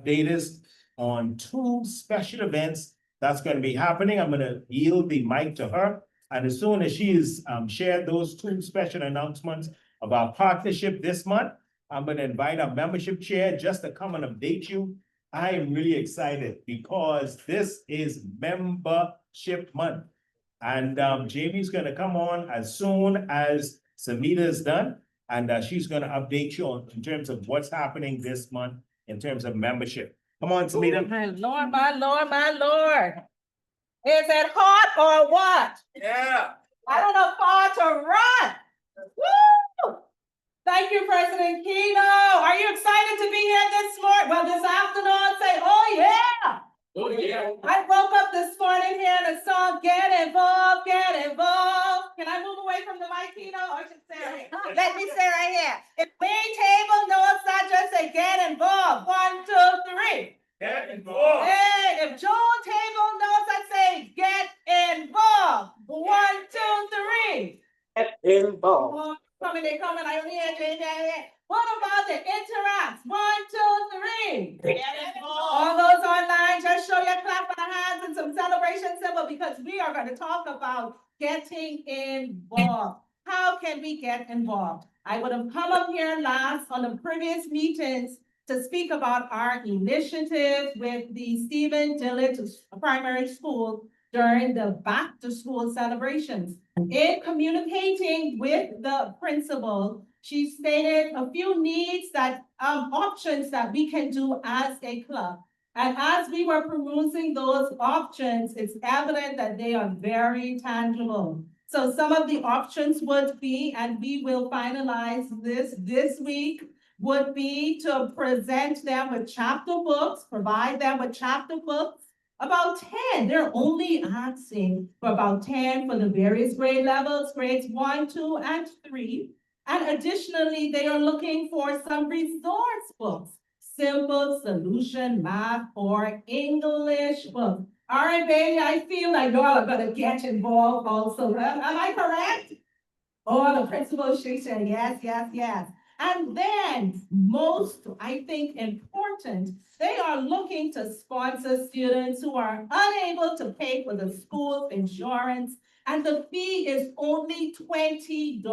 update us on two special events that's going to be happening. I'm going to yield the mic to her. And as soon as she's shared those two special announcements of our partnership this month, I'm going to invite our membership chair just to come and update you. I am really excited because this is membership month. And Jamie's going to come on as soon as Samita is done. And she's going to update you on in terms of what's happening this month in terms of membership. Come on, Samita. My Lord, my Lord, my Lord. Is it hot or what? Yeah. I don't know far to run. Woo! Thank you, President Keno. Are you excited to be here this morning? Well, this afternoon, say, oh yeah. Oh yeah. I woke up this morning hearing the song, Get Involved, Get Involved. Can I move away from the mic, Keno? Or I should stay right here? Let me stay right here. If main table knows that, just say, get involved. 1, 2, 3. Get involved. Hey, if Joel Table knows that, say, get involved. 1, 2, 3. Get involved. Oh, they coming. I only hear. What about the interacts? 1, 2, 3. Get involved. All those online, just show your clap of the hands and some celebration symbol because we are going to talk about getting involved. How can we get involved? I would have come up here last on the previous meetings to speak about our initiative with the Stephen Dillett Primary School during the back to school celebrations. In communicating with the principal, she stated a few needs that options that we can do as a club. And as we were perusing those options, it's evident that they are very tangible. So some of the options would be, and we will finalize this week, would be to present them with chapter books, provide them with chapter books, about 10. They're only asking for about 10 for the various grade levels, grades 1, 2, and 3. And additionally, they are looking for some resource books, simple solution math or English books. All right, baby, I feel like y'all are gonna get involved also. Am I correct? Oh, the principal, she said, yes, yes, yes. And then most, I think, important, they are looking to sponsor students who are unable to pay for the school's insurance, and the fee is only $20.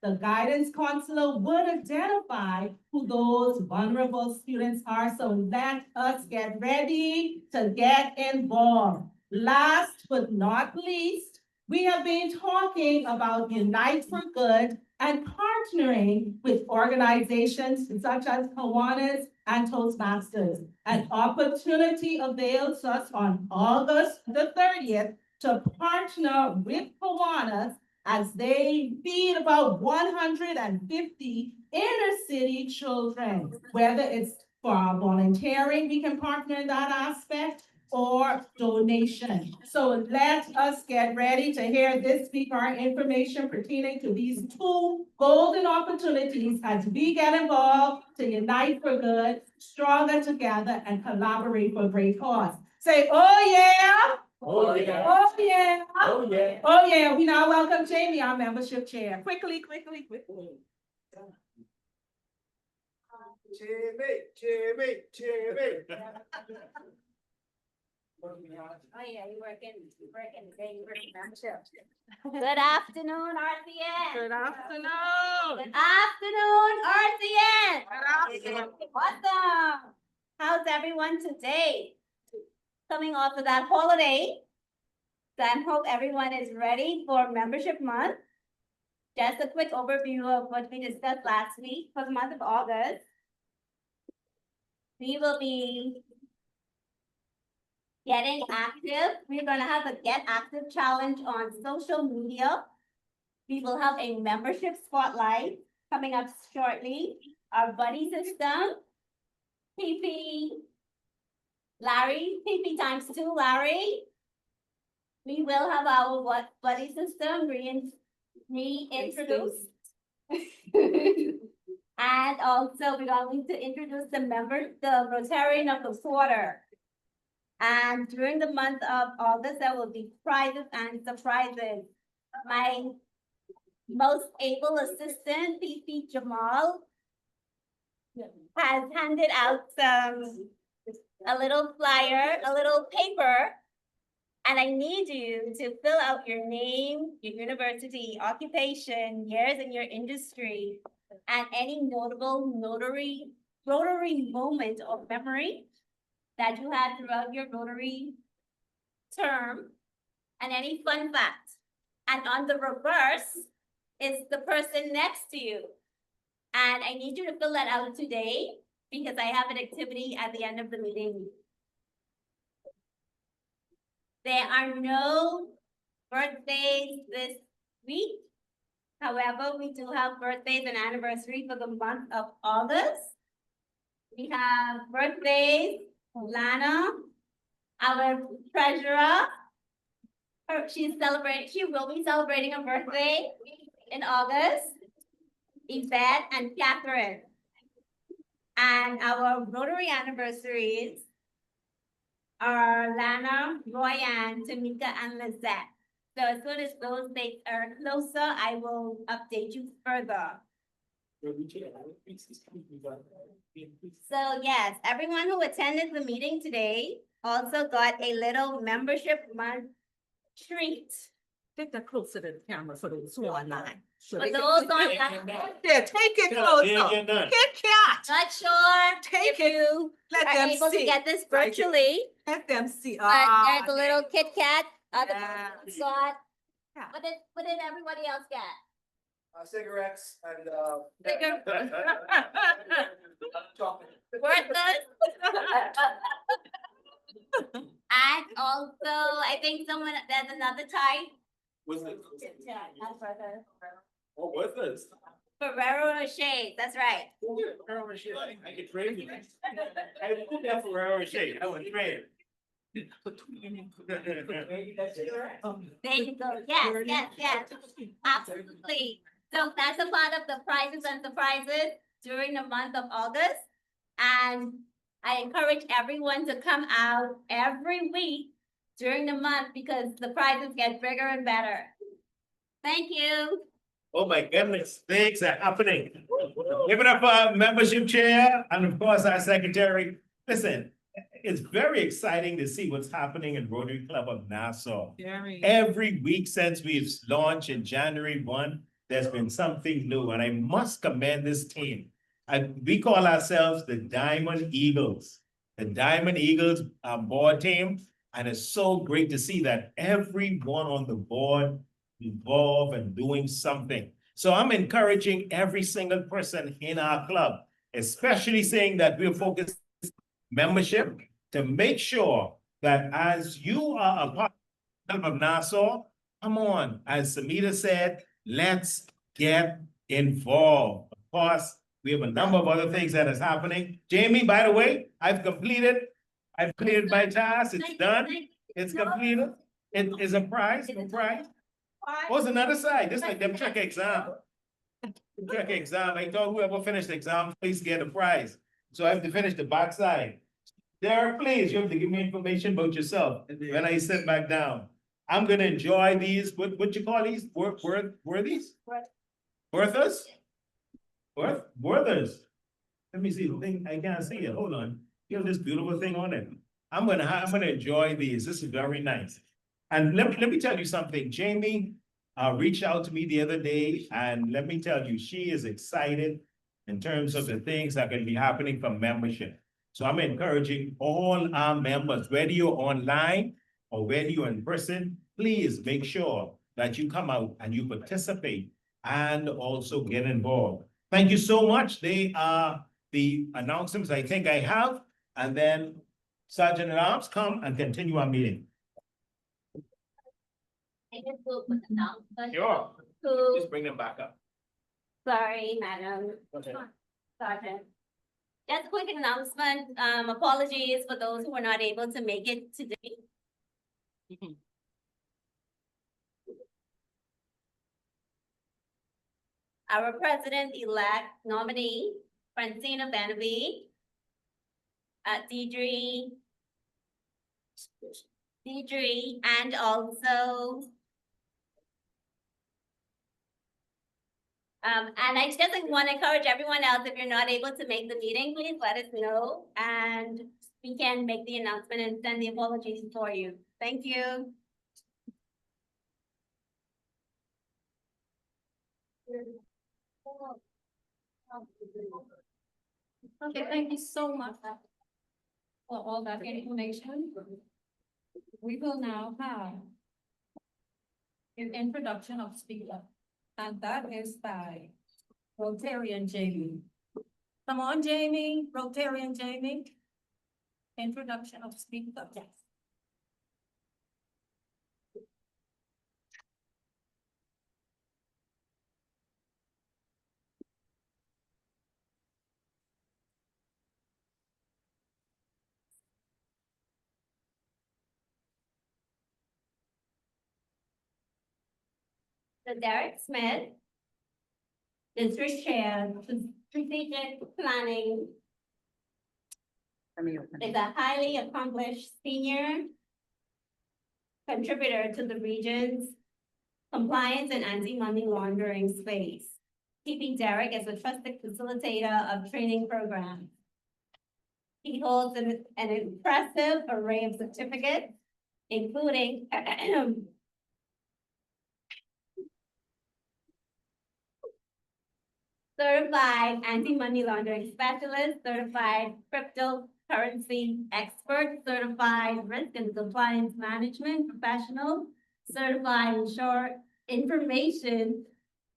The guidance counselor would identify who those vulnerable students are. So let us get ready to get involved. Last but not least, we have been talking about Unite for Good and partnering with organizations such as Kiwanis and Toastmasters. An opportunity avails us on August the 30th to partner with Kiwanis as they feed about 150 inner city children. Whether it's for our volunteering, we can partner in that aspect, or donation. So let us get ready to hear this week our information pertaining to these two golden opportunities as we get involved to unite for good, stronger together, and collaborate for a great cause. Say, oh yeah. Oh yeah. Oh yeah. Oh yeah. Oh yeah. We now welcome Jamie, our membership chair. Quickly. Jimmy. Oh yeah, you work in the day, you work in membership. Good afternoon, RCN. Good afternoon. Good afternoon, RCN. Good afternoon. Awesome. How's everyone today? Coming off of that holiday. So I hope everyone is ready for membership month. Just a quick overview of what we discussed last week for the month of August. We will be getting active. We're going to have a Get Active challenge on social media. We will have a membership spotlight coming up shortly. Our buddy system, PP Larry, PP times 2 Larry. We will have our buddy system reintroduced. And also we're going to introduce the Rotarian of the Quarter. And during the month of August, there will be prizes and surprises. My most able assistant, PP Jamal, has handed out a little flyer, a little paper. And I need you to fill out your name, your university, occupation, years in your industry, and any notable Rotary moment or memory that you had throughout your Rotary term, and any fun facts. And on the reverse is the person next to you. And I need you to fill that out today because I have an activity at the end of the meeting. There are no birthdays this week. However, we do have birthdays and anniversaries for the month of August. We have birthdays, Lana, our treasurer. She will be celebrating her birthday in August. Yvette and Catherine. And our Rotary anniversaries are Lana, Royanne, Tamika, and Lizette. So as soon as those dates are closer, I will update you further. So yes, everyone who attended the meeting today also got a little membership month treat. Take that closer to the camera for those who are online. For those online, Yeah, take it closer. Kit Kat, not sure take if it. you Let are them able to see. get this virtually, Let them see. but there's a little Kit Kat, other Yeah. got. Yeah. What did everybody else get? Cigarettes and Bigger, chocolate. worthless. And also, I think there's another type. Was it? Yeah, not further. Oh, what's this? Ferrero Rocher, that's right. Ferrero Rocher. I could trade you. I put that Ferrero Rocher. I would trade. There you go. Yes. Absolutely. So that's a part of the prizes and surprises during the month of August. And I encourage everyone to come out every week during the month because the prizes get bigger and better. Thank you. Oh my goodness, things are happening. Give it up for our membership chair and of course our secretary. Listen, it's very exciting to see what's happening in Rotary Club of Nassau. Every week since we've launched in January 1, there's been something new and I must commend this team. We call ourselves the Diamond Eagles. The Diamond Eagles board team. And it's so great to see that everyone on the board involved and doing something. So I'm encouraging every single person in our club, especially saying that we're focused on membership, to make sure that as you are a part of Nassau, come on, as Samita said, let's get involved. Of course, we have a number of other things that is happening. Jamie, by the way, I've completed my task. It's done. It's completed. It is a prize. No prize. Oh, it's another side. This is like them check exam. Check exam. I told whoever finished the exam, please get a prize. So I have to finish the back side. Derek, please, you have to give me information about yourself when I sit back down. I'm gonna enjoy these. What you call these? Worthies? Worthers? Worthers. Let me see the thing. I can't see it. Hold on. You have this beautiful thing on it. I'm gonna enjoy these. This is very nice. And let me tell you something. Jamie reached out to me the other day, and let me tell you, she is excited in terms of the things that are gonna be happening from membership. So I'm encouraging all our members, whether you're online or whether you're in person, please make sure that you come out and you participate and also get involved. Thank you so much. They are the announcements I think I have, and then Sergeant at Arms, come and continue our meeting. I just will put them down. Sure. Who, Just bring them back up. sorry, madam. Okay. Sergeant. Just a quick announcement, apologies for those who were not able to make it today. Our president-elect nominee, Francina Benavie, Deidre, and also And I just want to encourage everyone else, if you're not able to make the meeting, please let us know, and we can make the announcement and send the apologies for you. Thank you. Okay, thank you so much for all that information. We will now have an introduction of speaker, and that is by Rotarian Jamie. Come on, Jamie, Rotarian Jamie. Introduction of speaker. Yes. So Derek Smith, District Chair, Strategic Planning, is a highly accomplished senior contributor to the region's compliance and anti-money laundering space. TP Derek is a trusted facilitator of training programs. He holds an impressive array of certificates, including certified anti-money laundering specialist, certified cryptocurrency expert, certified risk and compliance management professional, certified information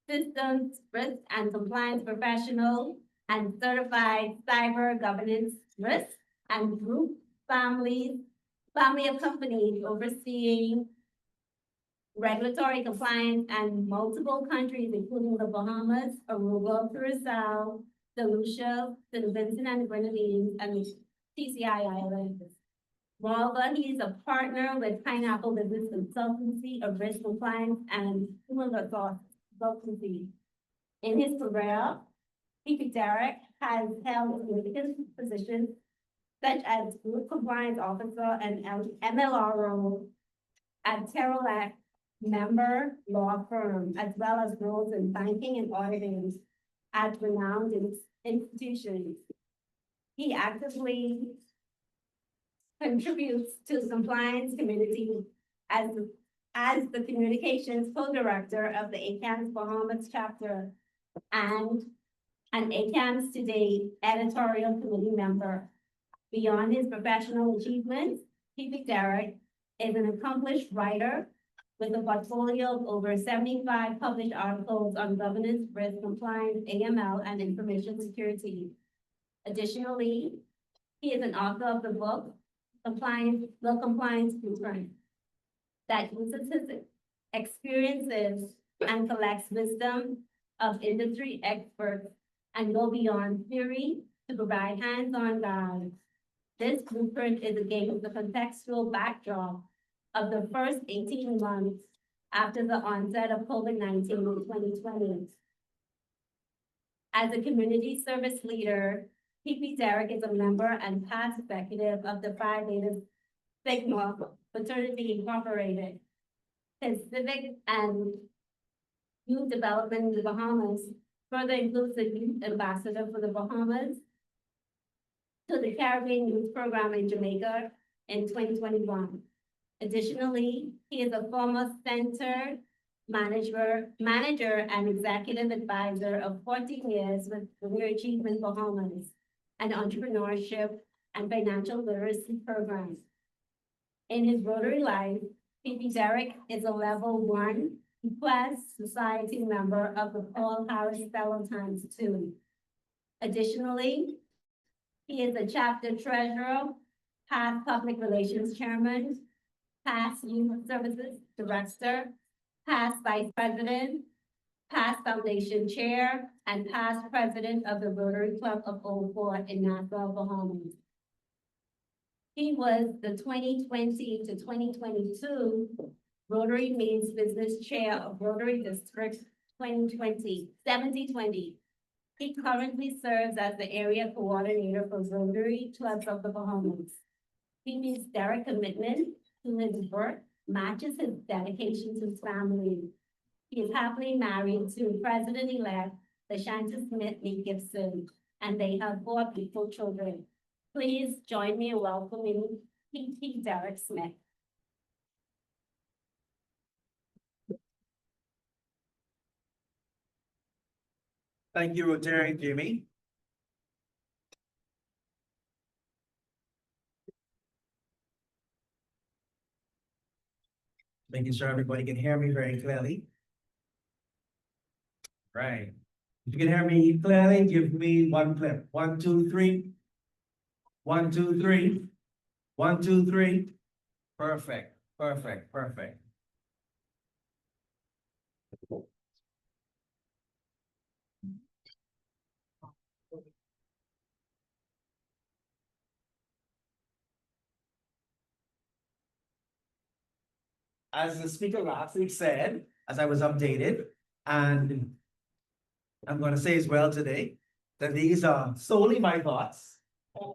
systems risk and compliance professional, and certified cyber governance risk and group family of companies overseeing regulatory compliance and multiple countries, including the Bahamas, Aruba, Curacao, St. Lucia, St. Vincent and the Grenadines, and the TCI Islands. Moreover, he is a partner with Pineapple Business Consultancy of Risk Compliance and Human Resource Consultancy. In his career, P.P. Derek has held significant positions such as Group Compliance Officer and MLRO at Terrelac member law firm, as well as roles in banking and auditing at renowned institutions. He actively contributes to the compliance community as the communications co-director of the ACAMS Bahamas chapter and an ACAMS Today editorial committee member. Beyond his professional achievements, P.P. Derek is an accomplished writer with a portfolio of over 75 published articles on governance, risk, compliance, AML, and information security. Additionally, he is an author of the book, The Compliance Blueprint, that uses his experiences and collects wisdom of industry experts and go beyond theory to provide hands-on guidance. This blueprint is against the contextual backdrop of the first 18 months after the onset of COVID-19 in 2020. As a community service leader, P.P. Derek is a member and past executive of the Phi Beta Sigma Fraternity Incorporated. His civic and youth development in the Bahamas further includes the youth ambassador for the Bahamas to the Caribbean Youth Program in Jamaica in 2021. Additionally, he is a former center manager and executive advisor of 14 years with Career Achievement Bahamas, and entrepreneurship and financial literacy programs. In his Rotary life, P.P. Derek is a level 1 Quest Society member of the Paul Harris Fellow Times 2. Additionally, he is a chapter treasurer, past public relations chairman, past youth services director, past vice president, past foundation chair, and past president of the Rotary Club of Old Fort in Nassau, Bahamas. He was the 2020 to 2022 Rotary Means Business Chair of Rotary District 7020. He currently serves as the area coordinator for Rotary Clubs of the Bahamas. P.P.'s direct commitment to his work matches his dedication to his family. He is happily married to President-elect LaShanta Smith Lee Gibson, and they have 4 beautiful children. Please join me in welcoming P.T. Derek Smith. Thank you, Rotarian Jimmy. Making sure everybody can hear me very clearly. Right. If you can hear me clearly, give me one clip. 1, 2, 3. 1, 2, 3. 1, 2, 3. Perfect, perfect, perfect. As the speaker last week said, as I was updated, and I'm gonna say as well today, that these are solely my thoughts,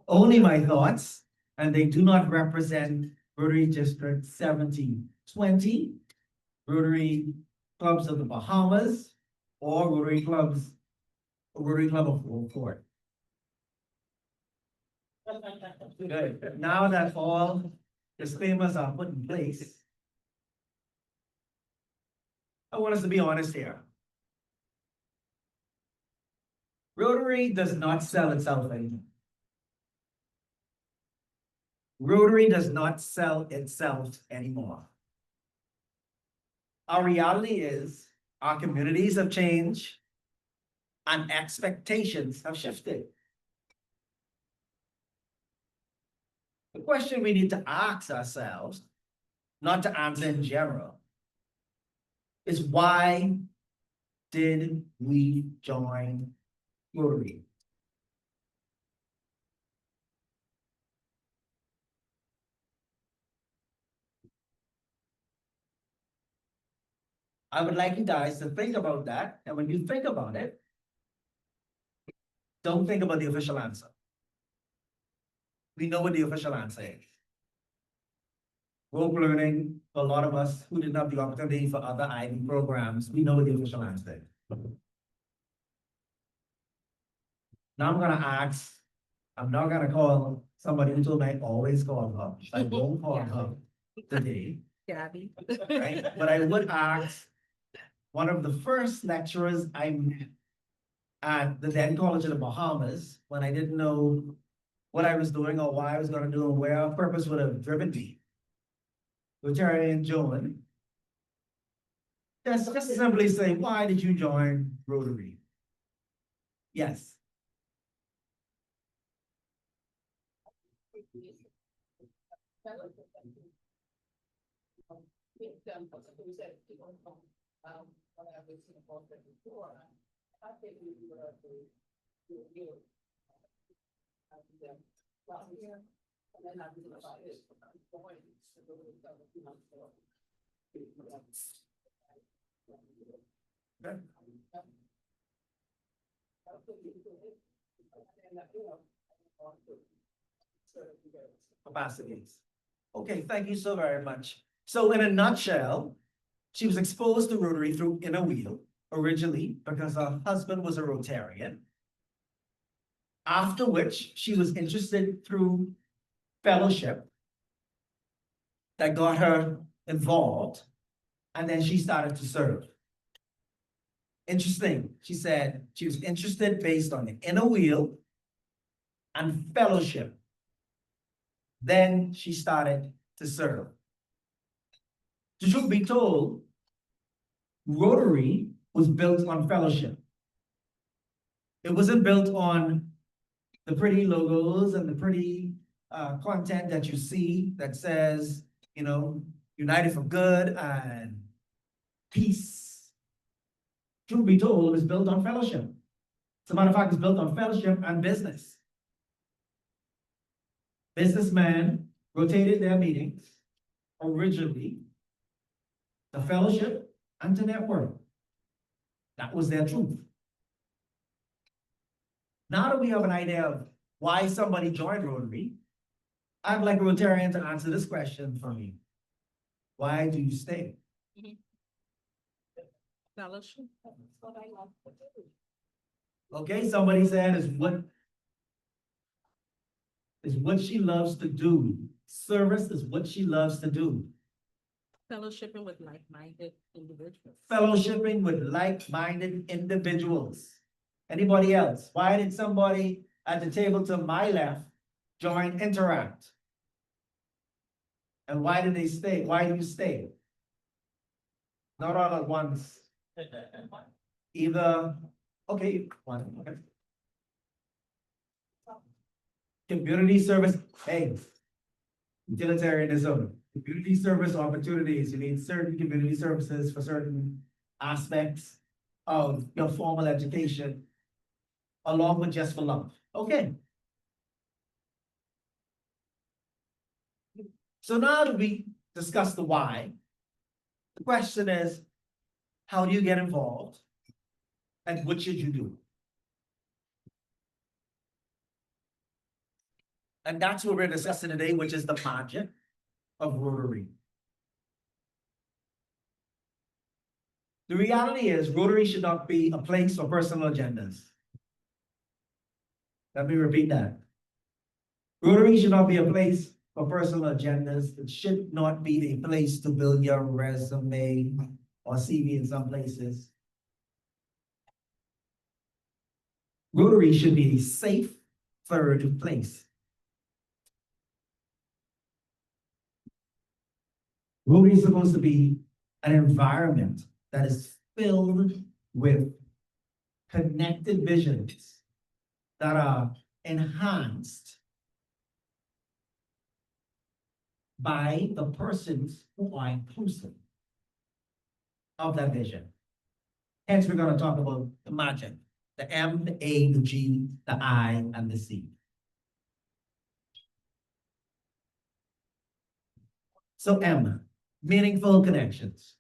only my thoughts, and they do not represent Rotary District 1720, Rotary Clubs of the Bahamas, or Rotary Club of Old Fort. Good. Now that all disclaimers are put in place, I want us to be honest here. Rotary does not sell itself anymore. Rotary does not sell itself anymore. Our reality is our communities have changed and expectations have shifted. The question we need to ask ourselves, not to answer in general, is why did we join Rotary? I would like you guys to think about that, and when you think about it, don't think about the official answer. We know what the official answer is. Rope learning, for a lot of us who didn't have the opportunity for other IB programs, we know what the official answer is. Now I'm gonna ask, I'm not gonna call somebody who told me I always call her. I won't call her today, Gabby. right? But I would ask one of the first lecturers I met at the then College of the Bahamas, when I didn't know what I was doing or why I was gonna do and where our purpose would have driven me. Rotarian Joan. Just simply say, why did you join Rotary? Yes. Capacities. Okay, thank you so very much. So in a nutshell, she was exposed to Rotary through Inner Wheel originally because her husband was a Rotarian. After which she was interested through fellowship that got her involved, and then she started to serve. Interesting, she said she was interested based on the Inner Wheel and fellowship. Then she started to serve. The truth be told, Rotary was built on fellowship. It wasn't built on the pretty logos and the pretty content that you see that says, you know, united for good and peace. Truth be told, it was built on fellowship. As a matter of fact, it's built on fellowship and business. Businessmen rotated their meetings originally to fellowship and to network. That was their truth. Now that we have an idea of why somebody joined Rotary, I'd like a Rotarian to answer this question for me. Why do you stay? Fellowship. That's what I love to do. Okay, somebody said is what she loves to do. Service is what she loves to do. Fellowshipping with like-minded individuals. Fellowshipping with like-minded individuals. Anybody else? Why did somebody at the table to my left join Interact? And why did they stay? Why do you stay? Not all at once. Either, okay, one, okay. Community service, hey, utilitarianism, community service opportunities, you need certain community services for certain aspects of your formal education, along with just for love, okay? So now that we discussed the why, the question is, how do you get involved? And what should you do? And that's what we're discussing today, which is the magic of Rotary. The reality is Rotary should not be a place for personal agendas. Let me repeat that. Rotary should not be a place for personal agendas. It should not be a place to build your resume or CV in some places. Rotary should be a safe third place. Rotary is supposed to be an environment that is filled with connected visions that are enhanced by the persons who are inclusive of that vision. Hence, we're going to talk about the magic, the M, the A, the G, the I, and the C. So M, meaningful connections.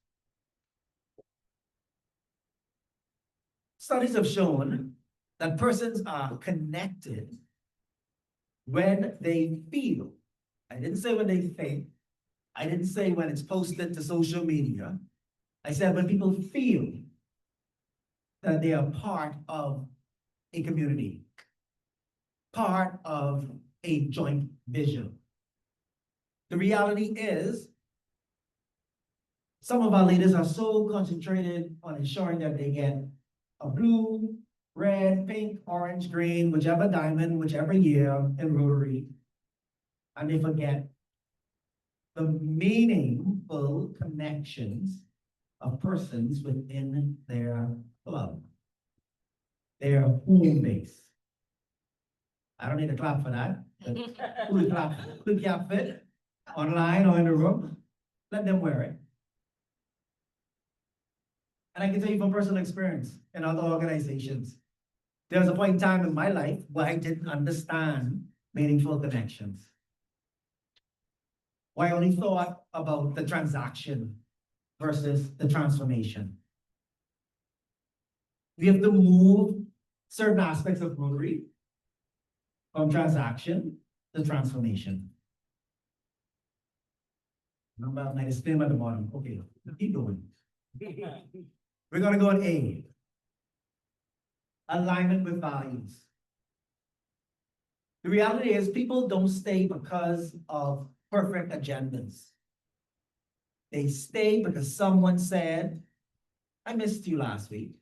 Studies have shown that persons are connected when they feel. I didn't say when they think. I didn't say when it's posted to social media. I said when people feel that they are part of a community, part of a joint vision. The reality is, some of our leaders are so concentrated on ensuring that they get a blue, red, pink, orange, green, whichever diamond, whichever year in Rotary, and they forget the meaningful connections of persons within their club, their home base. I don't need a clap for that. But who clap? Who clap fit? Online or in the room? Let them wear it. And I can tell you from personal experience in other organizations, there was a point in time in my life where I didn't understand meaningful connections. Where I only thought about the transaction versus the transformation. We have to move certain aspects of Rotary from transaction to transformation. Number 9 is film at the bottom. Okay, keep going. We're gonna go on A. Alignment with values. The reality is people don't stay because of perfect agendas. They stay because someone said, I missed you last week.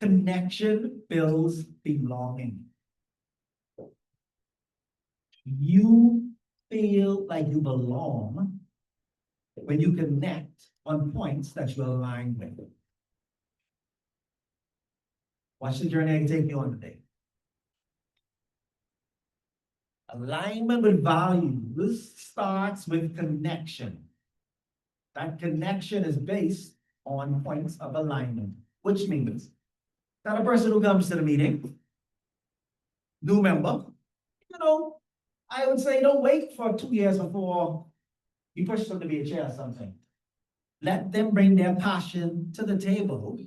Connection builds belonging. You feel like you belong when you connect on points that you align with. Watch the journey I take you on today. Alignment with values starts with connection. That connection is based on points of alignment, which means that a person who comes to the meeting, new member, I would say don't wait for 2 years before you push them to be a chair or something. Let them bring their passion to the table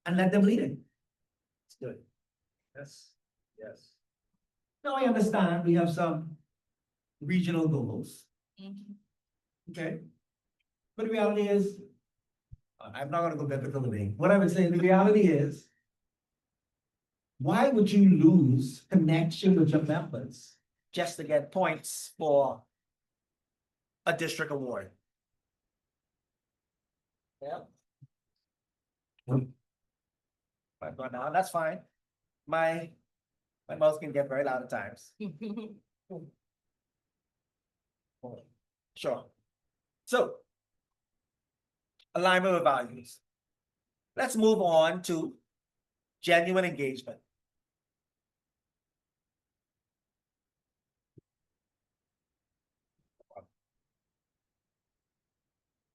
and let them lead it. It's good. Yes, yes. Now I understand we have some regional goals. Okay. But the reality is, I'm not gonna go biblical today. What I would say, the reality is, why would you lose connection with your members just to get points for a district award? Yeah. I've gone down, that's fine. My mouth can get very loud at times. Sure. So, alignment with values. Let's move on to genuine engagement.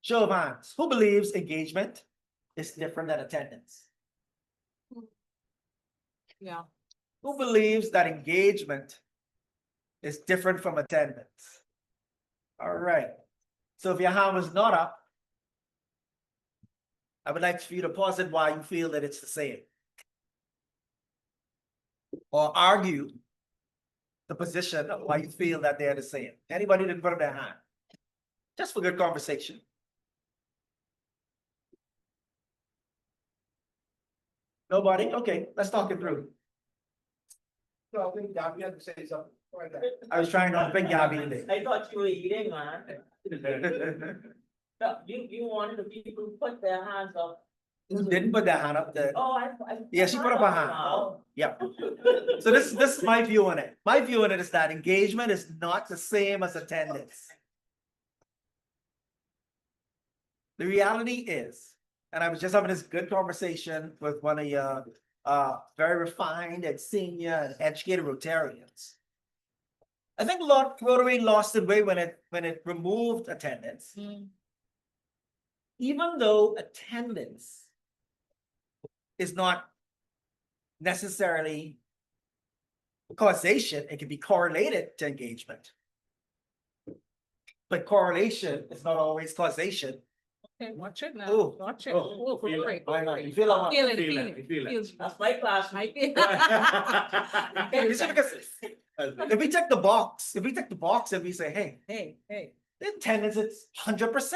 Show of hands, who believes engagement is different than attendance? Yeah. Who believes that engagement is different from attendance? All right. So if your hand was not up, I would like for you to pause it why you feel that it's the same. Or argue the position of why you feel that they're the same. Anybody didn't put up their hand? Just for good conversation. Nobody? Okay, let's talk it through. So I think Gabby had to say something. Right there. I was trying to pick Gabby today. I thought you were eating, man. No, you wanted the people to put their hands up. Who didn't put their hand up there? Oh, I. Yeah, she put up her hand. Now. Yeah. So this is my view on it. My view on it is that engagement is not the same as attendance. The reality is, and I was just having this good conversation with one of your very refined and senior and educated Rotarians. I think Rotary lost its way when it removed attendance. Even though attendance is not necessarily causation, it can be correlated to engagement. But correlation is not always causation. Okay, watch it now. Ooh. Watch it. Oh, Ooh, feel it. great, Why not? great. You feel like- Feel it, Feel feel it, it. feel it. Feels- That's my class. I feel- You see, because if we take the box and we say, hey, Hey, the attendance is 100%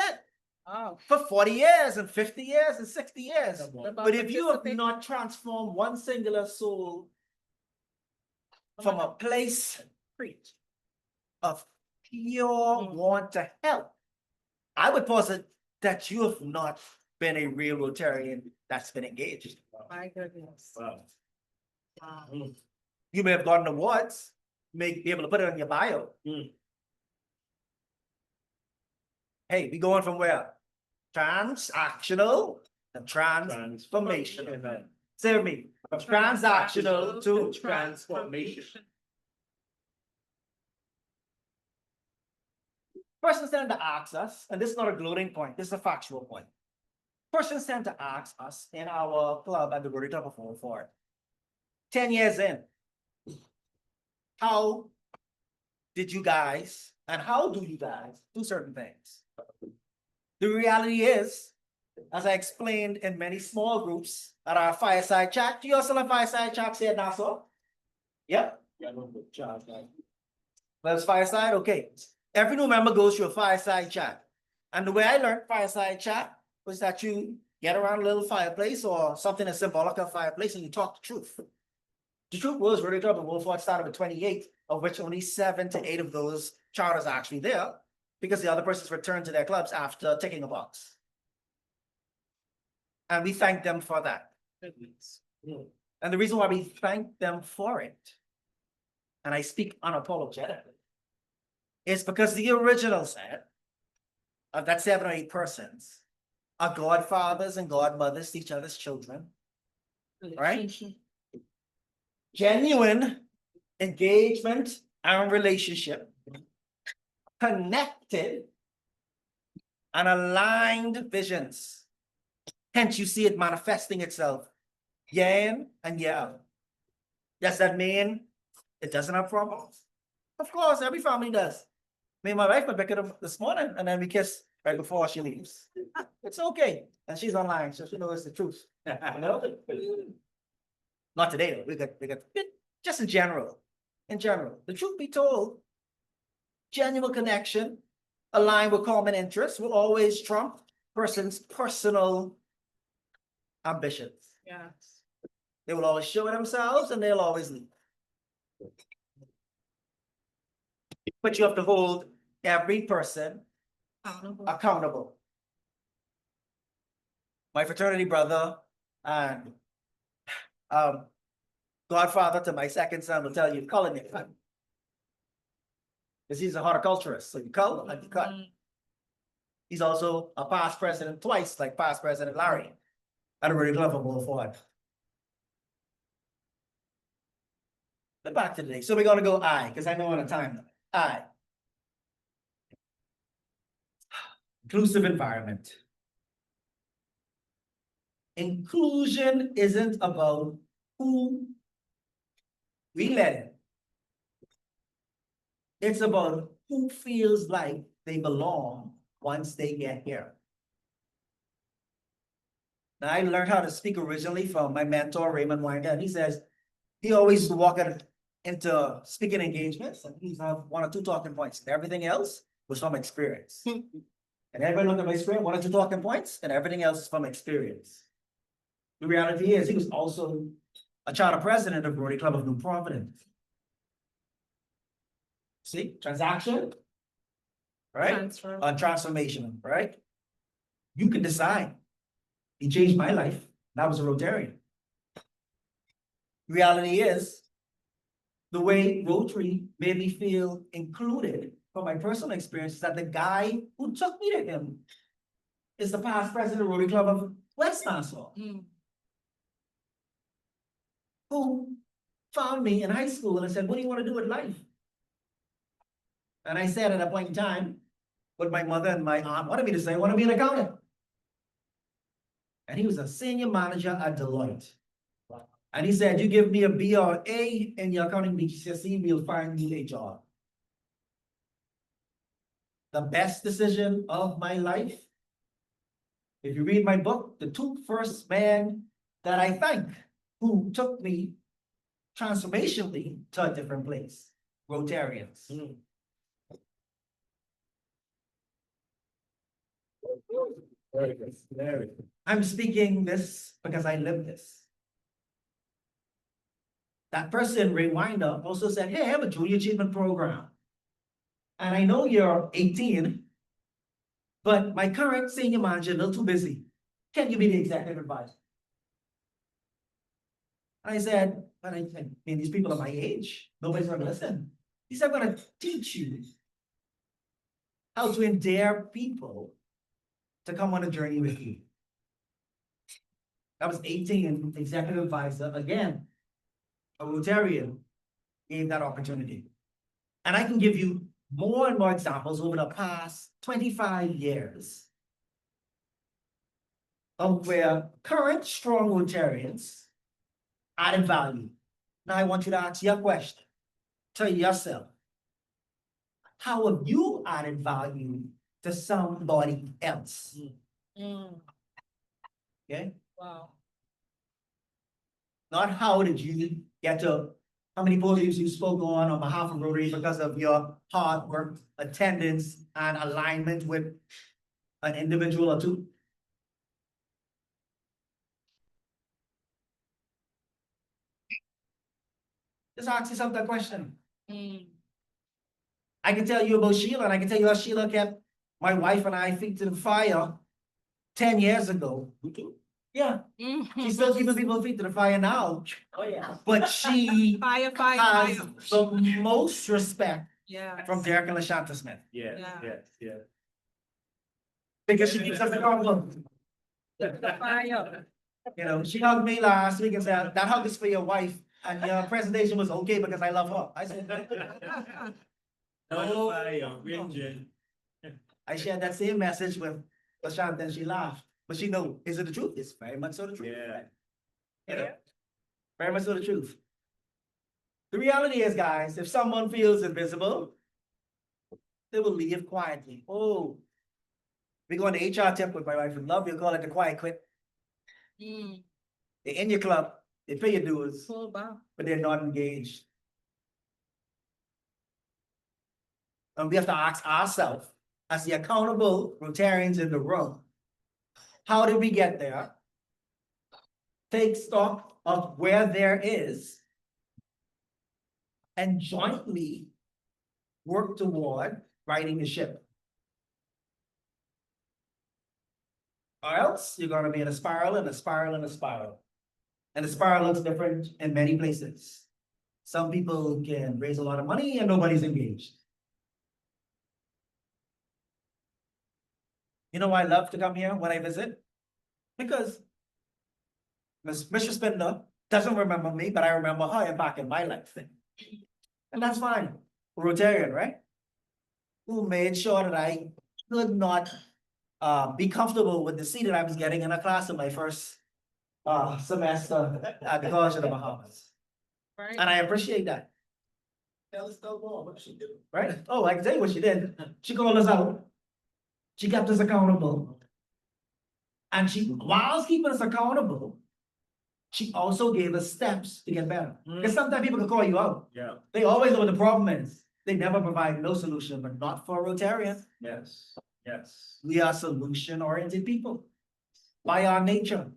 oh. for 40 years and 50 years and 60 years. About But if you have participate- not transformed one singular soul from a place of pure want to help, I would posit that you have not been a real Rotarian that's been engaged. My goodness. Wow. Wow. You may have gotten awards, may be able to put it on your bio. Mm. Hey, we going from where? Transactional and transformational. Amen. Say with me, from transactional to Transformation. persons tend to ask us, and this is not a gloating point, this is a factual point. Persons tend to ask us in our club at the Rotary Club of 404, 10 years in, how did you guys, and how do you guys do certain things? The reality is, as I explained in many small groups at our fireside chat, do you also have fireside chats here at Nassau? Yep. Yeah, no good job, man. That's fireside, okay. Every new member goes through a fireside chat. And the way I learned fireside chat was that you get around a little fireplace or something that's symbolic of fireplace and you talk the truth. The truth was Rotary Club of Wolford started with 28, of which only 7 to 8 of those charters are actually there because the other persons returned to their clubs after ticking a box. And we thank them for that. Mm. And the reason why we thank them for it, and I speak unapologetically, is because the original set of that 7 or 8 persons are godfathers and godmothers to each other's children. Right? Genuine engagement and relationship, connected and aligned visions. Hence, you see it manifesting itself year in and year out. Does that mean it doesn't have problems? Of course, every family does. Me and my wife went back at up this morning and then we kiss right before she leaves. It's okay. And she's online, so she knows the truth. You know? Not today, though. We got just in general. In general, the truth be told, genuine connection aligned with common interests will always trump person's personal ambitions. Yes. They will always show themselves and they'll always lead. But you have to hold every person Accountable. accountable. My fraternity brother and godfather to my second son will tell you, color me. Because he's a horticulturist, so you color and you cut. He's also a past president twice, like past President Larry. And a really lovable for it. But back to today. So we're gonna go I, because I know on a time limit. I. Inclusive environment. Inclusion isn't about who we let in. It's about who feels like they belong once they get here. Now, I learned how to speak originally from my mentor, Raymond Winder, and he says he always used to walk into speaking engagements and he'd have 1 or 2 talking points. Everything else was from experience. And everybody looked at my screen, 1 or 2 talking points, and everything else is from experience. The reality is he was also a charter president of Rotary Club of New Providence. See, transaction, right? Transfer. Transformation, right? You can decide. He changed my life, and I was a Rotarian. Reality is, the way Rotary made me feel included from my personal experience is that the guy who took me to him is the past president of Rotary Club of West Nassau, who found me in high school and said, what do you want to do with life? And I said at a point in time, what my mother and my aunt wanted me to say, I want to be an accountant. And he was a senior manager at Deloitte. And he said, you give me a B or A in your accounting GCSE, we'll find you a job. The best decision of my life. If you read my book, the 2 first men that I thank who took me transformationally to a different place, Rotarians. Very good, very good. I'm speaking this because I live this. That person, Ray Winder, also said, hey, I have a junior achievement program. And I know you're 18, but my current senior manager is a little too busy. Can you be the executive advisor? I said, but I mean, these people are my age. Nobody's gonna listen. He said, I'm gonna teach you how to endear people to come on a journey with you. I was 18, executive advisor, again, a Rotarian gave that opportunity. And I can give you more and more examples over the past 25 years of where current strong Rotarians added value. Now I want you to ask your question. Tell yourself, how have you added value to somebody else? Okay? Wow. Not how did you get to, how many podiums you spoke on behalf of Rotary because of your hard work, attendance, and alignment with an individual or 2. Just ask yourself that question. I can tell you about Sheila, and I can tell you how Sheila kept my wife and I feet to the fire 10 years ago. Yeah, she's still keeping people feet to the fire now, Oh, yeah. but she Fire, fire, has fire. the most respect Yeah. from Derek and LaShanta Smith. Yes, Yeah. yes, yes. Because she keeps us accountable. Fire. You know, she hugged me last week and said, that hug is for your wife, and your presentation was okay because I love her. I said, No fire, Richard. I shared that same message with LaShanta and she laughed. But she know, is it the truth? It's very much so the truth. Yeah. You know, very much so the truth. The reality is, guys, if someone feels invisible, they will leave quietly. Oh, we go on the HR tip with my wife in love, we'll call it the quiet quit. They're in your club, they pay your dues, Full back. but they're not engaged. And we have to ask ourselves, as the accountable Rotarians in the room, how did we get there? Take stock of where there is and jointly work toward righting the ship. Or else you're gonna be in a spiral and a spiral and a spiral. And the spiral looks different in many places. Some people can raise a lot of money and nobody's engaged. You know why I love to come here when I visit? Because Mr. Spindler doesn't remember me, but I remember her back in my life. And that's fine. Rotarian, right? Who made sure that I could not be comfortable with the seat that I was getting in a class in my first semester at the College of the Bahamas. Right. And I appreciate that, Tell us no more, what she do? right? Oh, I can tell you what she did. She called us out. She kept us accountable. And she, while keeping us accountable, she also gave us steps to get better. Because sometimes people can call you out. Yeah. They always know what the problem is. They never provide no solution, but not for Rotarians. Yes, yes. We are solution-oriented people by our nature.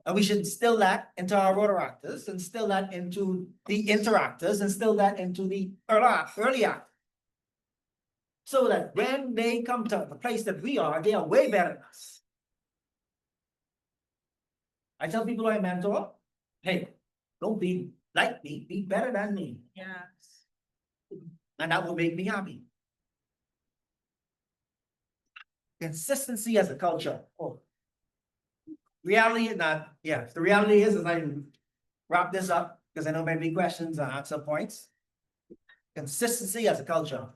And we should instill that into our Rotaractors, instill that into the interactors, instill that into the early act. So that when they come to the place that we are, they are way better than us. I tell people I mentor, hey, don't be like me, be better than me. Yes. And that will make me happy. Consistency as a culture. Oh. Reality is not, yeah, the reality is, as I wrap this up, because I know maybe questions and answer points. Consistency as a culture.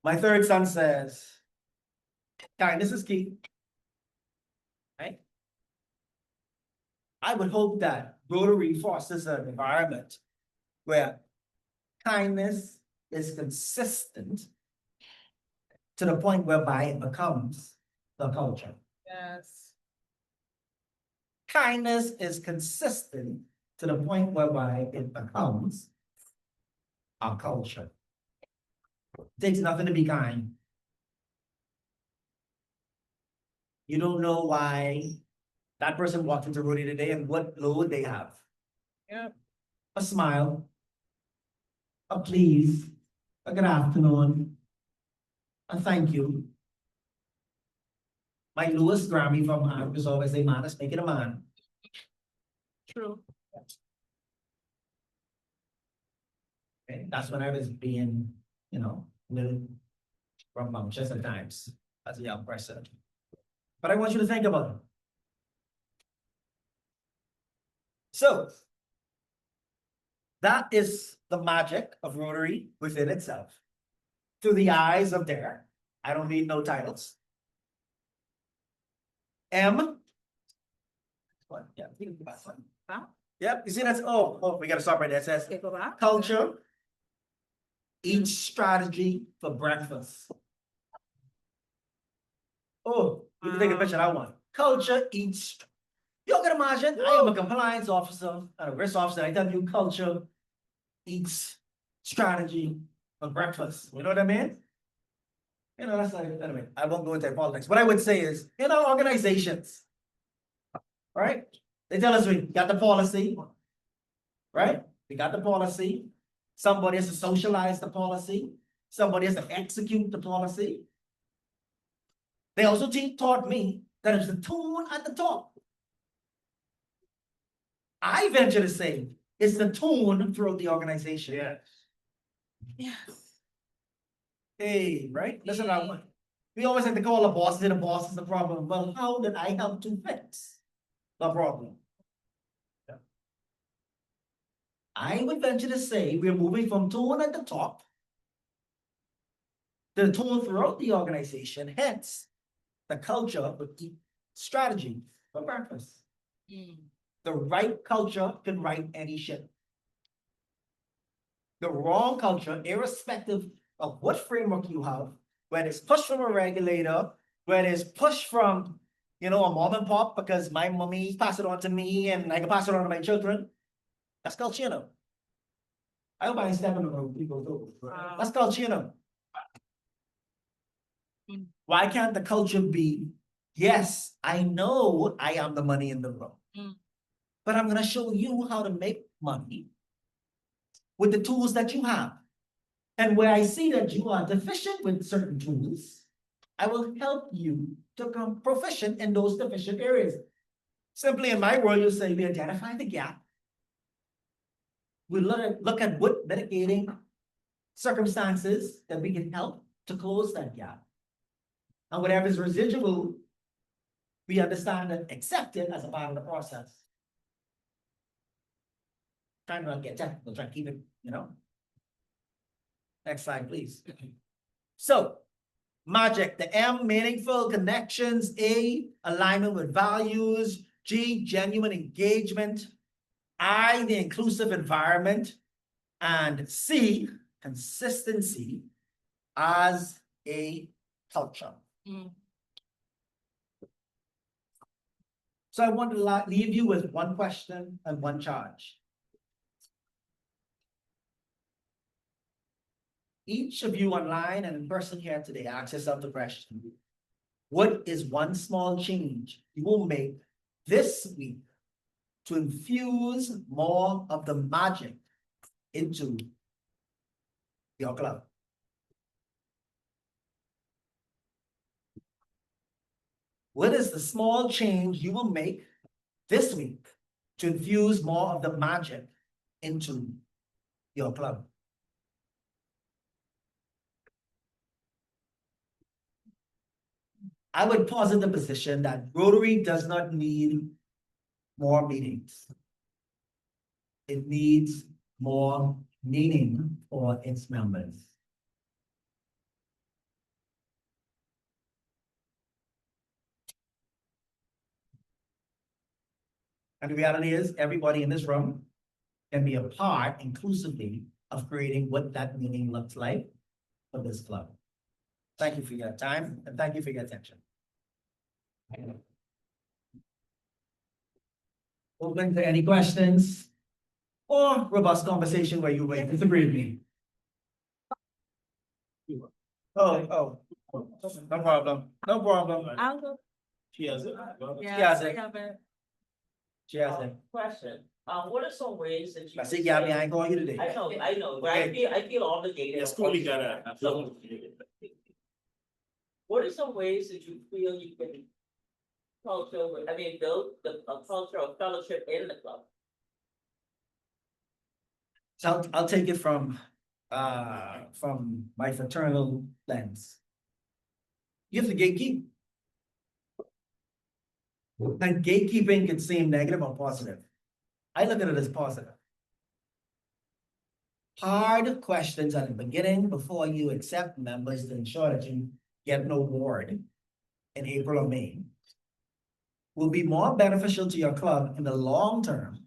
My third son says, kindness is key. Right? I would hope that Rotary fosters an environment where kindness is consistent to the point whereby it becomes the culture. Yes. Kindness is consistent to the point whereby it becomes our culture. It takes nothing to be kind. You don't know why that person walked into Rudy today and what load they have. Yep. A smile, a please, a good afternoon, a thank you. My Lewis Grammy from Art was always say, man, let's make it a man. True. Okay, that's when I was being, you know, a little rambunctious at times as a young person. But I want you to think about it. So, that is the magic of Rotary within itself. Through the eyes of Derek. I don't need no titles. M. What? Yeah, you can go back one. Huh? Yep, you see that's, oh, we gotta stop right there. It says Okay, go back. culture. Eat strategy for breakfast. Oh, you can take a picture of that one. Culture eats. You can imagine, I am a compliance officer and a risk officer. I tell you, culture eats strategy for breakfast. You know what I mean? You know, that's like, anyway, I won't go into politics. What I would say is, in our organizations, right? They tell us we got the policy, right? We got the policy. Somebody has to socialize the policy. Somebody has to execute the policy. They also taught me that it's the tone at the top. I venture to say it's the tone throughout the organization. Yes. Yes. Hey, right? Listen, we always have to call the boss is the problem. Well, how did I help to fix the problem? Yeah. I would venture to say we're moving from tone at the top to the tone throughout the organization, hence the culture with the strategy for breakfast. The right culture can right any ship. The wrong culture, irrespective of what framework you have, whether it's pushed from a regulator, whether it's pushed from, you know, a mom and pop because my mommy passed it on to me and I can pass it on to my children, that's culture, you know. I hope I ain't stepping on people too. Wow. That's culture, you know. Mm. Why can't the culture be, yes, I know I am the money in the room. Mm. But I'm gonna show you how to make money with the tools that you have. And where I see that you are deficient with certain tools, I will help you to become proficient in those deficient areas. Simply in my world, you say we identify the gap. We look at what mitigating circumstances that we can help to close that gap. And whatever is residual, we understand and accept it as a part of the process. Trying to not get technical, trying to keep it, Next slide, please. So, magic, the M, meaningful connections, A, alignment with values, G, genuine engagement, I, the inclusive environment, and C, consistency as a culture. Mm. So I want to leave you with one question and one charge. Each of you online and in person here today, ask yourself the question: what is one small change you will make this week to infuse more of the magic into your club? What is the small change you will make this week to infuse more of the magic into your club? I would posit the position that Rotary does not need more meetings. It needs more meaning for its members. And the reality is, everybody in this room can be a part inclusively of creating what that meaning looks like for this club. Thank you for your time and thank you for your attention. Open to any questions or robust conversation where you may disagree with me. Oh, no problem, no problem. I'll go. She has it. has it. I have it. She has it. Question, what are some ways that you? I see, Gabby, I ain't calling you today. I know, but I feel obligated. Yes, cool, you gotta. What are some ways that you feel you can build a culture of fellowship in the club? So I'll take it from my fraternal lens. You have to gatekeep. And gatekeeping can seem negative or positive. I look at it as positive. Hard questions at the beginning before you accept members to ensure that you get an award in April or May will be more beneficial to your club in the long term,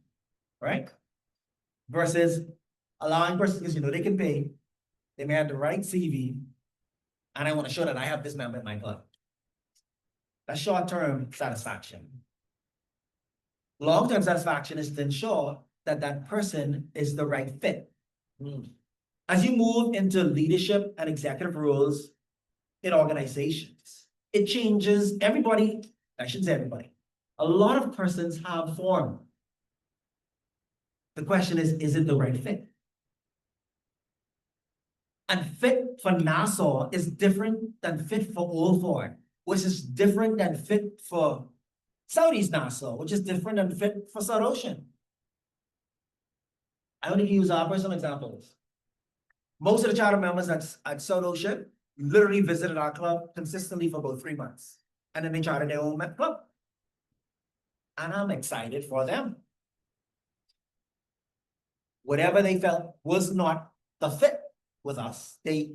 right? Versus allowing persons, because they can pay, they may have the right CV, and I want to show that I have this member in my club. That's short-term satisfaction. Long-term satisfaction is to ensure that that person is the right fit. As you move into leadership and executive roles in organizations, it changes everybody. I shouldn't say everybody. A lot of persons have form. The question is it the right fit? And fit for Nassau is different than fit for Old Fort, which is different than fit for Southeast Nassau, which is different than fit for South Ocean. I only use our personal examples. Most of the charter members at South Ocean literally visited our club consistently for about 3 months. And then they chartered their own club. And I'm excited for them. Whatever they felt was not the fit with us, they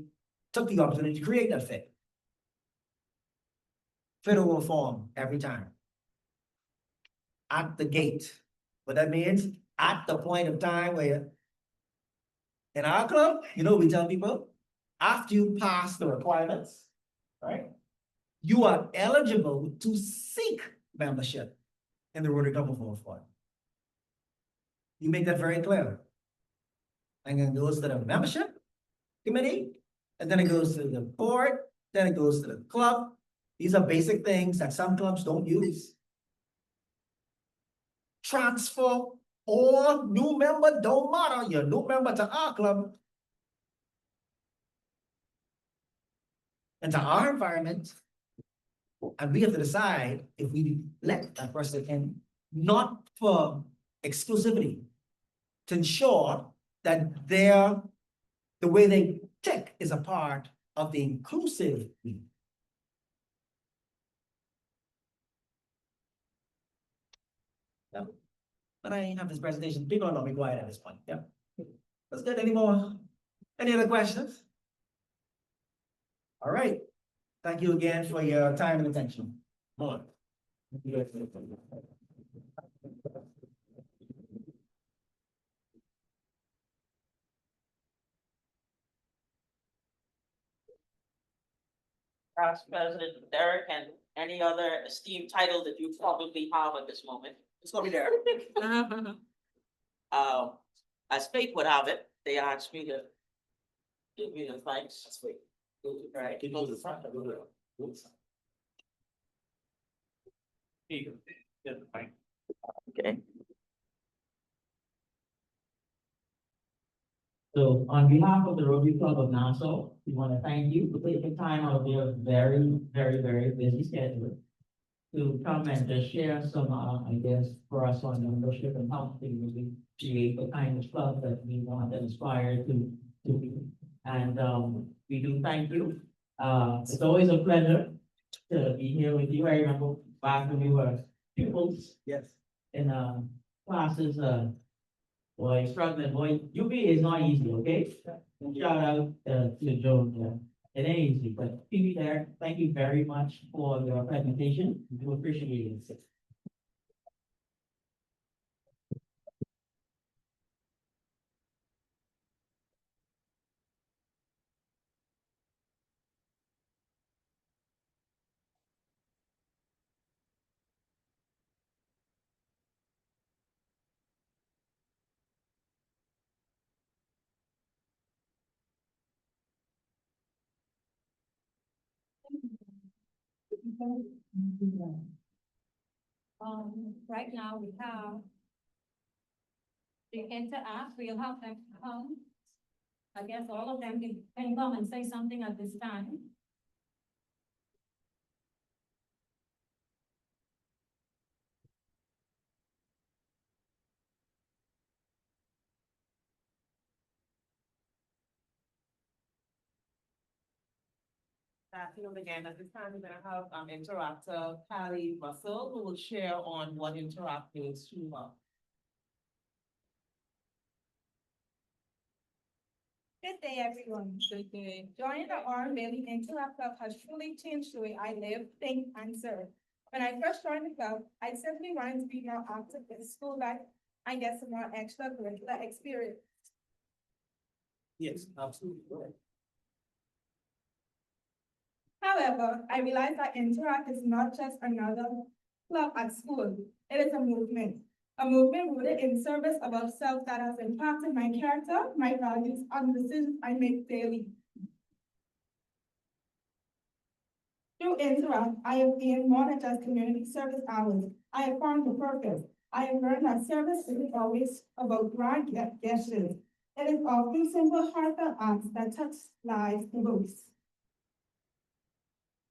took the opportunity to create that fit. Fit over form every time. At the gate. What that means, at the point of time where in our club, we tell people, after you pass the requirements, right? You are eligible to seek membership in the Rotary Club of Old Fort. You make that very clear. And then it goes to the membership committee, and then it goes to the board, then it goes to the club. These are basic things that some clubs don't use. Transfer or new member, don't matter, you're a new member to our club. Into our environment. And we have to decide if we let that person in, not for exclusivity, to ensure that the way they tick is a part of the inclusive. Yeah. But I have this presentation, people are not be quiet at this point, yeah. That's good, any other questions? All right, thank you again for your time and attention. More. Past President Derek and any other esteemed title that you probably have at this moment. It's gonna be there. As fate would have it, they asked me to give me the thanks. That's sweet. Right. Can you go to the front? I'll go to the side. Here you go. Yeah, fine. Okay. So on behalf of the Rotary Club of Nassau, we want to thank you for taking time out of your very, very, very busy schedule to come and just share some, I guess, for us on membership and how to really create the kind of club that we want and aspire to be. And we do thank you. It's always a pleasure to be here with you. I remember back when we were pupils. Yes. In classes, boy, struggling, boy, UB is not easy, okay? Shout out to Joe there. It ain't easy, but be there. Thank you very much for your presentation. We do appreciate it. Right now we have the interact, we'll have them come. I guess all of them can come and say something at this time. Afternoon again, at this time, we're gonna have interactor Callie Russell, who will share on what Interact means to her. Good day, everyone. Good day. Joining the Orange Valley Interact Club has truly changed the way I live, think, and serve. When I first joined the club, I simply wanted to be more active in school life and get some more extracurricular experience. Yes, absolutely. However, I realized that Interact is not just another club at school. It is a movement rooted in service above self that has impacted my character, my values, and the decisions I make daily. Through Interact, I have gained more than just community service hours. I have found the purpose. I have learned that service isn't always about grand gestures. It is often simple, heartfelt acts that touch lives the most.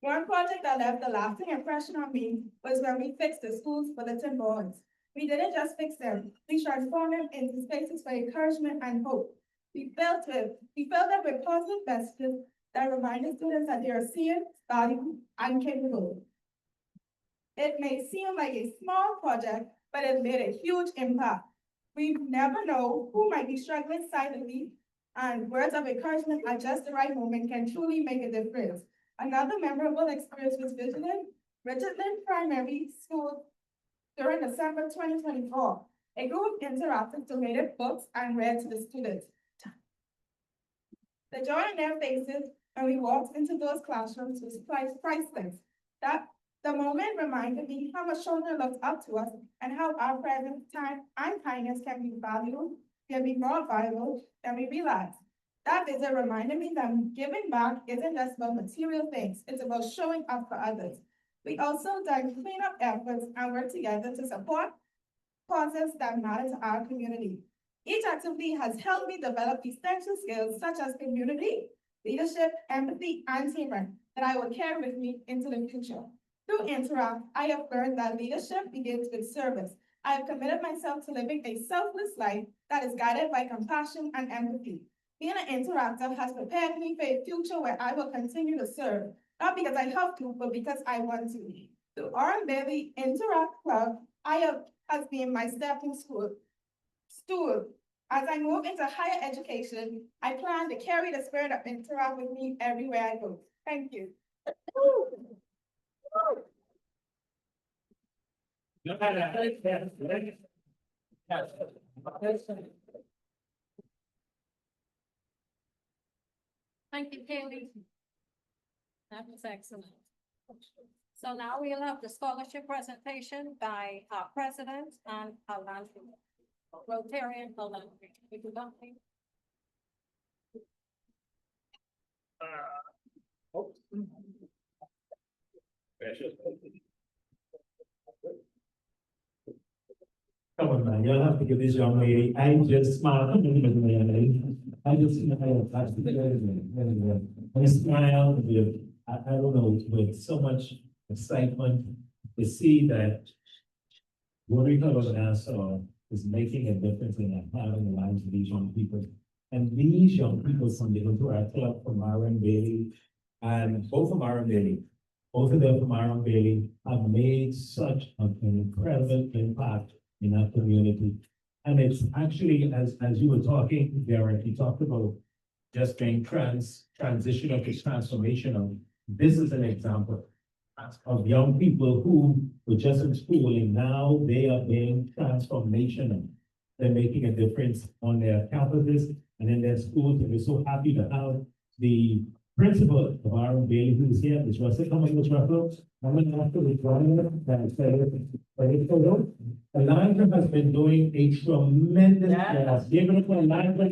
One project that left a lasting impression on me was when we fixed the school's bulletin boards. We didn't just fix them, we transformed them into spaces for encouragement and hope. We filled them with positive messages that reminded students that they are seen, valued, and capable. It may seem like a small project, but it made a huge impact. We never know who might be struggling silently, and words of encouragement at just the right moment can truly make a difference. Another memorable experience was visiting Richardson Primary School during December 2024. A group of interactors donated books and read to the students. The joy on their faces when we walked into those classrooms was priceless. That the moment reminded me how much children looked up to us and how our presence, time, and kindness can be more valuable than we realize. That visit reminded me that giving back isn't just about material things, it's about showing up for others. We also done cleanup efforts and work together to support causes that matter to our community. Each activity has helped me develop essential skills such as community, leadership, empathy, and teamwork that I will carry with me into the future. Through Interact, I have learned that leadership begins with service. I have committed myself to living a selfless life that is guided by compassion and empathy. Being an interactor has prepared me for a future where I will continue to serve, not because I have to, but because I want to. The Orange Bailey Interact Club, has been my stepping stool. As I move into higher education, I plan to carry the spirit of Interact with me everywhere I go. Thank you. Thank you, Kaylee. That was excellent. So now we'll have the scholarship presentation by our president and our Rotarian Landry. If you don't think. Come on, man, y'all have to give this young lady, I just smile, I just, I smile with, I don't know, with so much excitement to see that Rotary Club of Nassau is making a difference in having the lives of these young people. And these young people from the Interact Club from Myron Bailey, and both from Myron Bailey, both of them from Myron Bailey have made such an incredible impact in our community. And it's actually, as you were talking, Derek, you talked about just being transitional to transformational. This is an example of young people who were just in school and now they are being transformational. They're making a difference on their campuses and in their schools. And we're so happy to have the principal of Aaron Bailey, who is here, Ms. Russell. Come on, Ms. Russell. I'm going to have to join her. Alondra has been doing a tremendous job. Give it up for Alondra.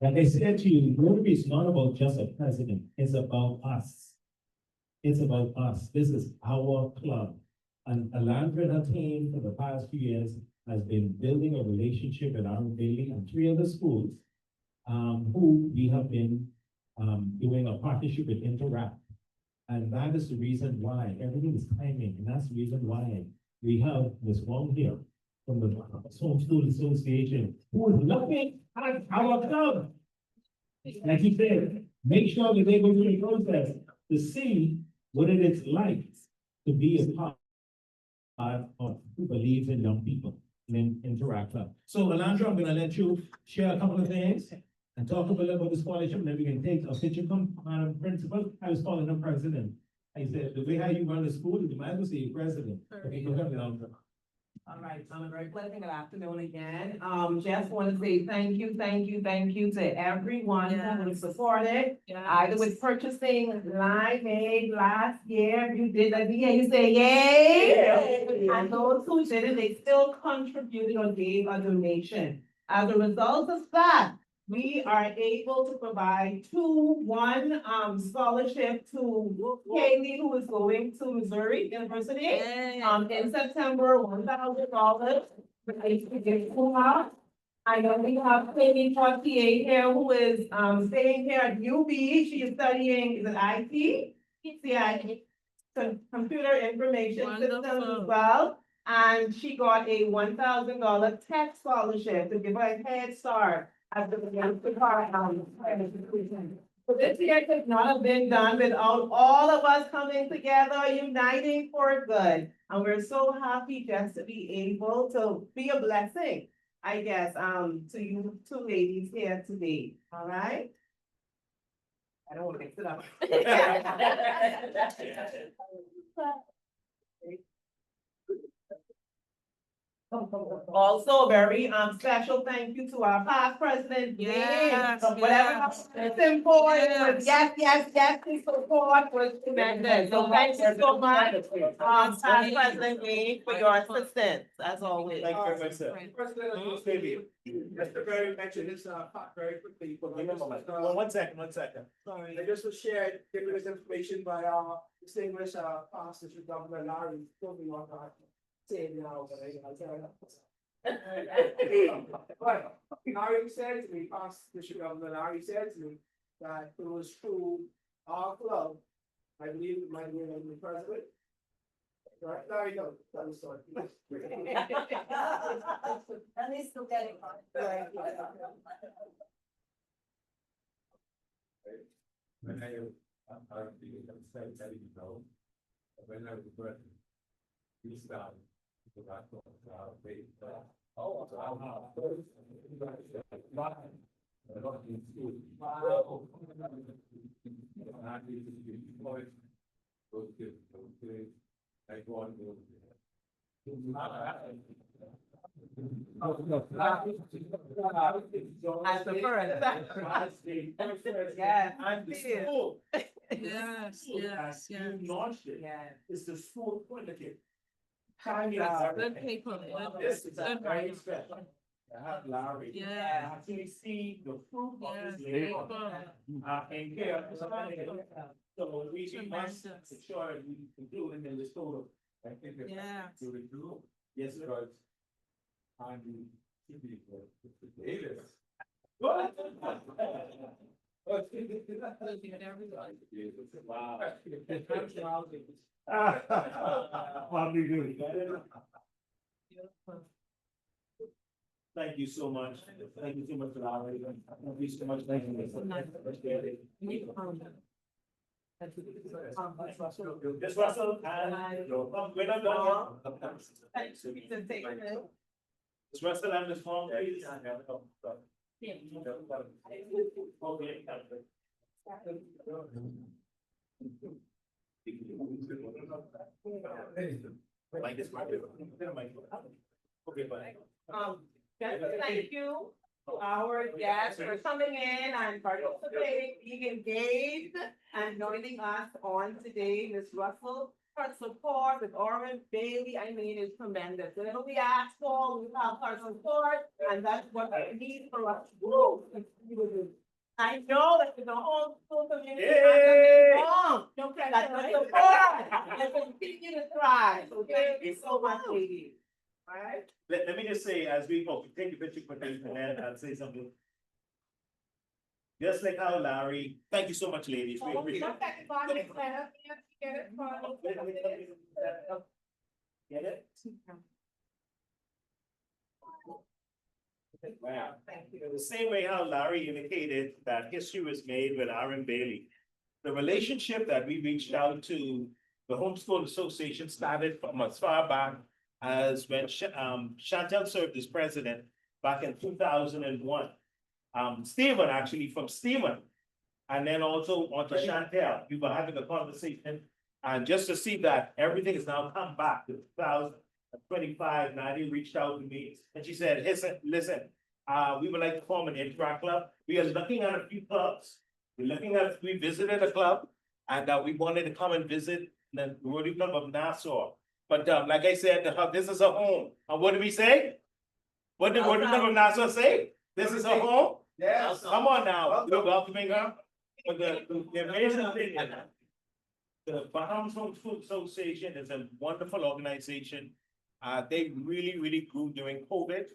Like I said to you, Rotary is not about just a president, it's about us. It's about us. This is our club. And Alondra and her team for the past few years has been building a relationship with Aaron Bailey and 3 other schools, who we have been doing a partnership with Interact. And that is the reason why everything is timing, and that's the reason why we have this one here from the Homeschool Association who is looking at our club. Like you said, make sure that they go through the process to see what it is like to be a part of who believes in young people and Interact Club. So Alondra, I'm gonna let you share a couple of things and talk a little about the scholarship, and then we can take a picture from Madam Principal. I was calling him president. I said, the way how you run the school, you might as well say you're president. Okay, go ahead, Alondra. All right, a very pleasant good afternoon again. Just want to say thank you to everyone who was supported. Either with purchasing limeade last year, you did that, yeah, you say yay. And those who didn't, they still contributed or gave a donation. As a result of that, we are able to provide one scholarship to Kaylee, who is going to Missouri University. In September, $1,000. I know we have Kaylee Fortier here, who is staying here at UB. She is studying, is it IT? CI, Computer Information Systems as well. And she got a $1,000 tech scholarship to give her a head start at the so this year could not have been done without all of us coming together, uniting for good. And we're so happy just to be able to be a blessing, I guess, to you two ladies here today. All right? I don't want to mix it up. Also, a very special thank you to our past president. Yes, Whatever yes. support, Yes. yes, the support was tremendous. So thank you so much, past President Lee, for your assistance, as always. Thank you very much, sir. Mr. Berry mentioned this, part very quickly. One second. Sorry. I just was shared, given this information by our distinguished, past District Governor Larry, told me what I said now, but I can't. But Larry said to me, past District Governor Larry said to me, that it was through our club, I believe it might be the president. Right, Larry, no, that was sorry. At least still getting When I when I was president, we started. As the first. Yes. And the school. Yes, yes, You yes. launched it. Yes. It's the school quality. Good people. This is Good very people. special. I have Larry. Yeah. Actually see the fruit of Yes, his labor. people. And care. So we must Tremendous. ensure that we include him in the school. I think that Yeah. to do. Yes, sir. I'm the. Davis. What? Wow. Probably do. Thank you so much. Thank you so much for that. Thank you so much. Thank you. Ms. Russell, and we're not done yet. Ms. Russell and Ms. Fong, please. Like this, Mark. Okay, bye. Thank you to our guests for coming in and participating, being engaged, and joining us on today, Ms. Russell. Her support with Orrin Bailey, I mean, is tremendous. Whatever we ask for, we have her support, and that's what we need for us to do. I know that the whole school community is wrong. Don't try that, but support, and continue to try. So thank you so much, ladies. All right? Let me just say, as we take a picture for this, and then I'll say something. Just like how Larry, thank you so much, ladies. We appreciate it. Get it? Wow. Thank you. The same way how Larry indicated that history was made with Aaron Bailey. The relationship that we reached out to the Homeschool Association started from as far back as when Chantel served as president back in 2001. Stephen, actually from Stephen. And then also on to Chantel, we were having a conversation. And just to see that everything has now come back to 2025, Nadia reached out to me and she said, listen, we would like to form an interact club. We are looking at a few clubs. We visited a club and we wanted to come and visit the Rotary Club of Nassau. But like I said, this is a home. And what did we say? What did Rotary Club of Nassau say? This is a home? Yes. Come on now, we're welcoming her. But the amazing thing is, the Bahamas Homeschool Association is a wonderful organization. They really grew during COVID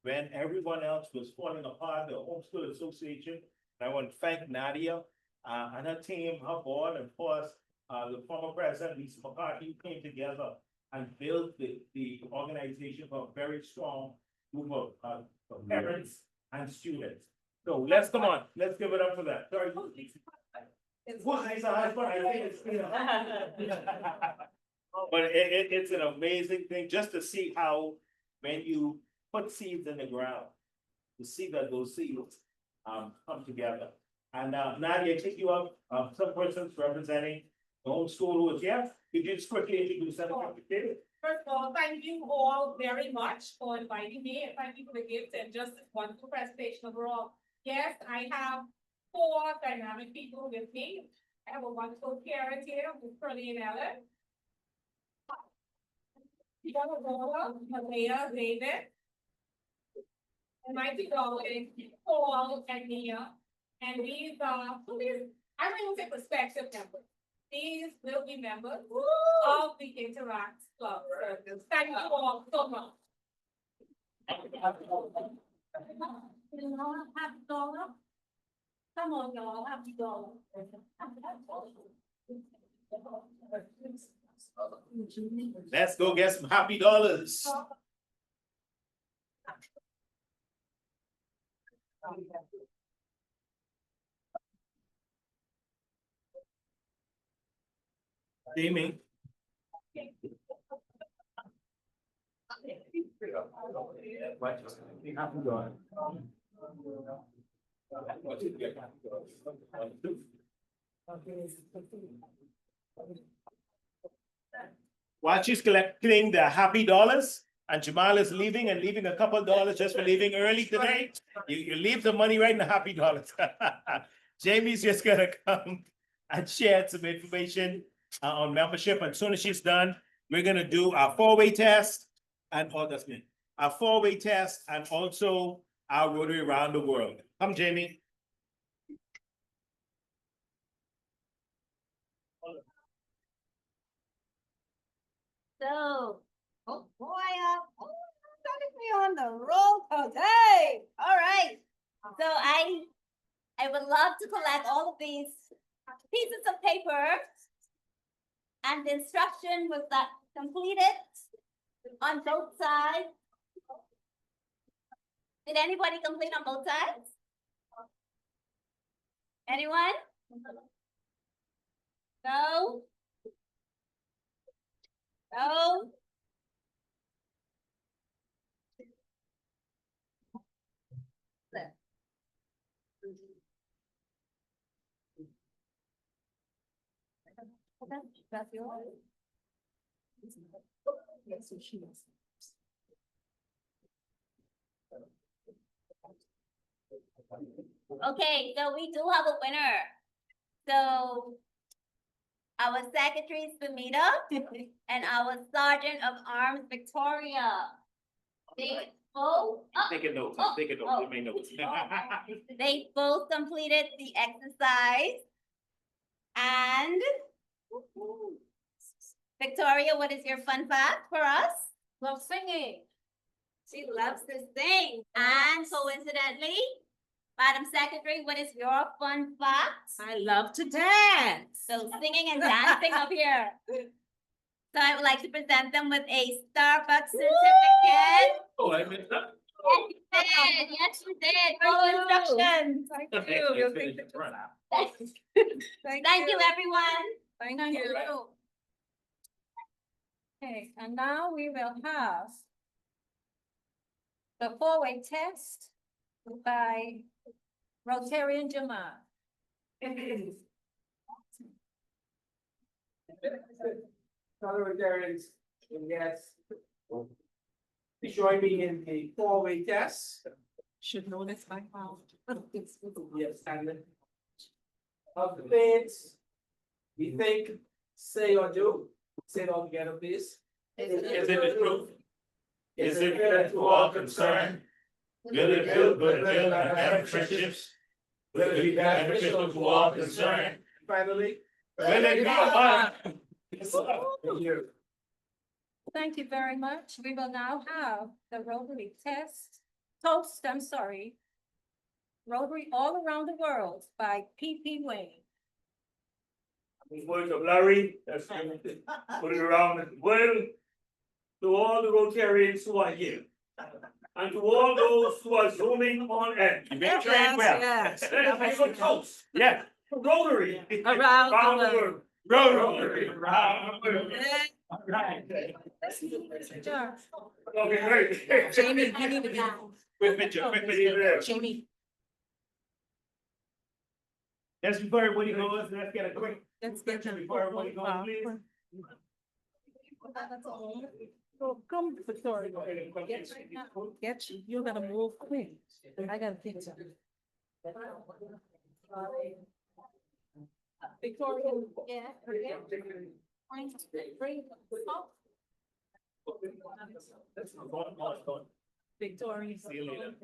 when everyone else was falling apart, the Homeschool Association. And I want to thank Nadia and her team, her board, and of course, the former president, Lisa McCarthy, came together and built the organization for a very strong group of parents and students. So let's give it up for that. Sorry. But it's an amazing thing just to see how when you put seeds in the ground, to see that those seeds come together. And Nadia, take you up, some persons representing the homeschool who is here. Could you just quickly introduce them? First of all, thank you all very much for inviting me, and thank you for the gifts and just this wonderful presentation overall. Yes, I have 4 dynamic people with me. I have a wonderful parent here, with Curly and Ellen. Yellow, Malia, David. And my two daughters, Paul and Mia. And these are, I don't even say prospective members. These will be members of the Interact Club. Thank you all so much. Happy dollar. Come on, y'all, happy dollar. Let's go get some happy dollars. Jamie. While she's collecting the happy dollars and Jamal is leaving and leaving a couple dollars just for leaving early today, you leave the money right in the happy dollars. Jamie's just gonna come and share some information on membership. And as soon as she's done, we're gonna do our 4-way test and that's me. Our 4-way test and also our Rotary around the world. Come, Jamie. So, oh boy, starting me on the roll today. All right. So I would love to collect all of these pieces of paper. And the instruction was that completed on both sides. Did anybody complete on both sides? Anyone? No? No? That's yours. Okay, so we do have a winner. So our secretary is Benita and our sergeant of arms Victoria. They both. Take a note, take a note, make notes. They both completed the exercise. And Victoria, what is your fun fact for us? Love singing. She loves to sing. And coincidentally, Madam Secretary, what is your fun fact? I love to dance. So singing and dancing up here. So I would like to present them with a Starbucks certificate. Oh, I missed that. Yes, you did. Follow instructions. Thank you. Thank you, everyone. Thank you. Okay, and now we will have the 4-way test by Rotarian Jamal. Rotarians, yes. Join me in the 4-way test. Should know this by now. Yes, and of the things we think, say or do, say it all together, please. Is it the truth? Is it fair to all concerned? Will it build goodwill and better friendships? Will it be beneficial to all concerned? Finally. Will it be fun? Thank you. Thank you very much. We will now have the Rotary Rotary All Around the World by P.P. Wayne. These words of Larry, that's put it around the world. To all the Rotarians who are here. And to all those who are zooming on and. You better train well. Yes. Let's make a toast. Yeah. Rotary. Around the world. Rotary around the world. All right. Okay, great. Jamie, you need to go. Quick picture. Jamie. Just before everybody goes, let's get a quick Let's get picture before everybody goes, please. So come, Victoria. Get you, you gotta move quick. I got a picture. Victoria, yeah. Bring. Victoria. See you later.